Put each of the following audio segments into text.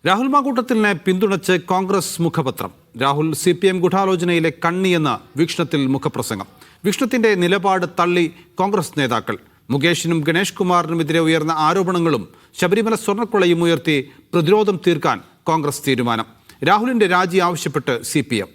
രാഹുൽ മാങ്കൂട്ടത്തിലിനെ പിന്തുണച്ച് കോൺഗ്രസ് മുഖപത്രം. രാഹുൽ CPM ഗൂഢാലോചനയിലെ കണ്ണിയെന്ന വീക്ഷണത്തിൽ മുഖപ്രസംഗം. വീക്ഷണത്തിന്റെ നിലപാട് തള്ളി കോൺഗ്രസ് നേതാക്കൾ. മുകേഷിനും ഗണേഷ് കുമാറിനുമെതിരെ ഉയർന്ന ആരോപണങ്ങളും ശബരിമല സ്വർണ്ണക്കൊള്ളയും ഉയർത്തി പ്രതിരോധം തീർക്കാൻ കോൺഗ്രസ് തീരുമാനം. രാഹുലിന്റെ രാജി ആവശ്യപ്പെട്ട് CPM.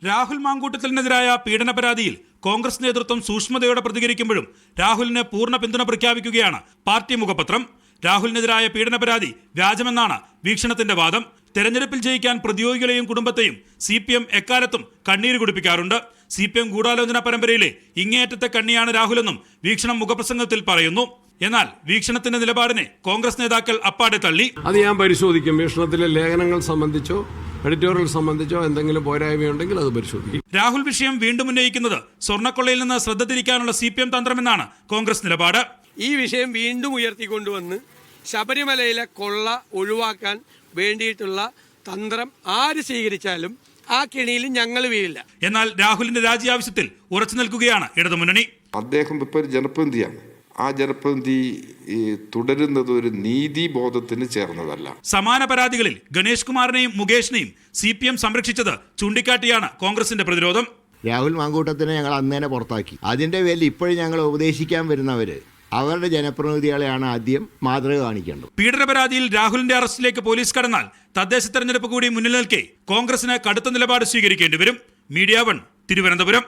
രാഹുൽ മാങ്കൂട്ടത്തിനെതിരായ പീഡന പരാതിയിൽ കോൺഗ്രസ് നേതൃത്വം സൂക്ഷ്മതയോടെ പ്രതികരിക്കുമ്പോഴും രാഹുലിന് പൂർണ്ണ പിന്തുണ പ്രഖ്യാപിക്കുകയാണ് പാർട്ടി മുഖപത്രം. രാഹുലിനെതിരായ പീഡന പരാതി വ്യാജമെന്നാണ് വീക്ഷണത്തിന്റെ വാദം. തെരഞ്ഞെടുപ്പിൽ ജയിക്കാൻ പ്രതിയോഗികളെയും കുടുംബത്തെയും CPM എക്കാലത്തും കണ്ണീര് കുടിപ്പിക്കാറുണ്ട്. CPM ഗൂഢാലോചന പരമ്പരയിലെ ഇങ്ങേയറ്റത്തെ കണ്ണിയാണ് രാഹുലെന്നും വീക്ഷണം മുഖപ്രസംഗത്തിൽ പറയുന്നു. എന്നാൽ വീക്ഷണത്തിന്റെ നിലപാടിനെ കോൺഗ്രസ് നേതാക്കൾ അപ്പാടെ തള്ളി. അത് ഞാൻ പരിശോധിക്കും. വീക്ഷണത്തിലെ ലേഖനങ്ങൾ സംബന്ധിച്ചോ എഡിറ്റോറിയൽ സംബന്ധിച്ചോ എന്തെങ്കിലും പോരായ്മയുണ്ടെങ്കിൽ അത് പരിശോധിക്കും. രാഹുൽ വിഷയം വീണ്ടും ഉന്നയിക്കുന്നത് സ്വർണ്ണക്കൊള്ളയിൽ നിന്ന് ശ്രദ്ധ തിരിക്കാനുള്ള CPM തന്ത്രമെന്നാണ് കോൺഗ്രസ് നിലപാട്. ഈ വിഷയം വീണ്ടും ഉയർത്തിക്കൊണ്ടുവന്ന് ശബരിമലയിലെ കൊള്ള ഒഴിവാക്കാൻ വേണ്ടിയിട്ടുള്ള തന്ത്രം ആര് സ്വീകരിച്ചാലും ആ കെണിയിൽ ഞങ്ങൾ വീഴില്ല. എന്നാൽ രാഹുലിന്റെ രാജി ആവശ്യത്തിൽ ഉറച്ചു നിൽക്കുകയാണ് ഇടതുമുന്നണി. അദ്ദേഹം ഇപ്പോൾ ഒരു ജനപ്രതിനിധിയാണ്. ആ ജനപ്രതിനിധി തുടരുന്നത് ഒരു നീതിബോധത്തിന് ചേർന്നതല്ല. സമാന പരാതികളിൽ ഗണേഷ് കുമാറിനെയും മുകേഷിനെയും CPM സംരക്ഷിച്ചത് ചൂണ്ടിക്കാട്ടിയാണ് കോൺഗ്രസിന്റെ പ്രതിരോധം. രാഹുൽ മാങ്കൂട്ടത്തിനെ ഞങ്ങൾ അന്നേനെ പുറത്താക്കി. അതിന്റെ പേരിൽ ഇപ്പോഴും ഞങ്ങൾ ഉപദേശിക്കാൻ വരുന്നവര് അവരുടെ ജനപ്രതിനിധികളെയാണ് ആദ്യം മാതൃക കാണിക്കേണ്ടത്. പീഡന പരാതിയിൽ രാഹുലിന്റെ അറസ്റ്റിലേക്ക് പോലീസ് കടന്നാൽ തദ്ദേശ തെരഞ്ഞെടുപ്പ് കൂടി മുന്നിൽ നിൽക്കെ കോൺഗ്രസിന് കടുത്ത നിലപാട് സ്വീകരിക്കേണ്ടി വരും. മീഡിയ 1 തിരുവനന്തപുരം.